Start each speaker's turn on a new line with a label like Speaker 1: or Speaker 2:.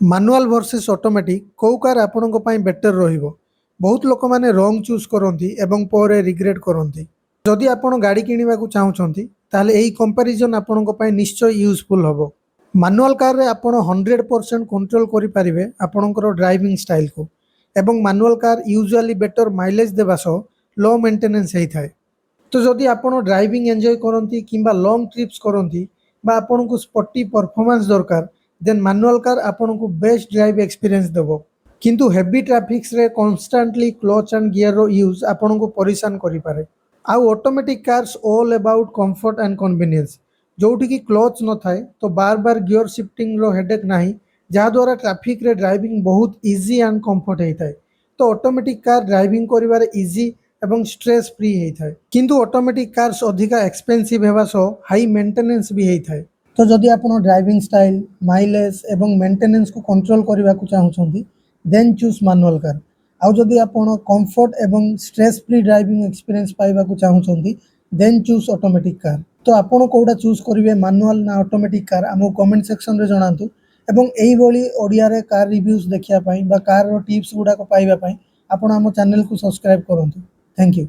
Speaker 1: मानुआल versus automatic कौ car आपणक better रहिबो। बहुत लोक माने रॉन्ग चूज करती एवं पर रिग्रेट करती। जदि आपण गाड़ी किनिबा को चाहुचंती ताले एही कंपैरिजन आपणक निश्चय यूजफुल हबो। मानुआल कार रे आपण 100% कंट्रोल करि परिबे आपणकर ड्राइविंग स्टाइल को एवं मानुआल कार यूजुअली बेटर माइलेज देबा सह लो मेंटेनेंस हेइ थाए। तो जदि आपण ड्राइविंग एंजॉय करती किंबा लॉन्ग ट्रिप्स करती बा आपन को स्पोर्टी परफॉर्मेंस दरकार देन मैनुअल कार आपन को बेस्ट ड्राइव एक्सपीरियंस देबो। किंतु हेवी ट्रैफिक्स रे कांस्टेंटली क्लच एंड गियर रो यूज आपन को परेशान करि पारे। आउ automatic cars all about comfort and convenience. जोठी की क्लच न थाए तो बार बार गियर शिफ्टिंग रो हेडेक नाही, जहाँ द्वारा ट्रैफिक रे ड्राइविंग बहुत इजी एंड कंफर्ट हेइ थाए। तो ऑटोमेटिक कार ड्राइविंग करिवारे इजी एवं स्ट्रेस फ्री हेइ थाए। किंतु ऑटोमेटिक कार्स अधिका एक्सपेंसिव हेबा सो हाई मेंटेनेंस भी हेइ थाए। तो जदि आपण ड्राइविंग स्टाइल माइलेज एवं मेंटेनेंस को कंट्रोल करने को चाहूँगी देन चूज मैनुअल कार। आउ जदि आपण कंफर्ट एवं स्ट्रेस फ्री ड्राइविंग एक्सपीरियंस पाइबा को चाहूँगी देन चूज ऑटोमेटिक कार। तो आपण कोडा चूज करिवे मैनुअल ना ऑटोमेटिक कार हमको कमेंट सेक्शन रे जणांतु। एवं एही भली ओडिया रे कार रिव्यूज देखिया पई बा कार रो टिप्स गुडा को पाइबा पई आपण हम चैनल को सब्सक्राइब करंतु। Thank you.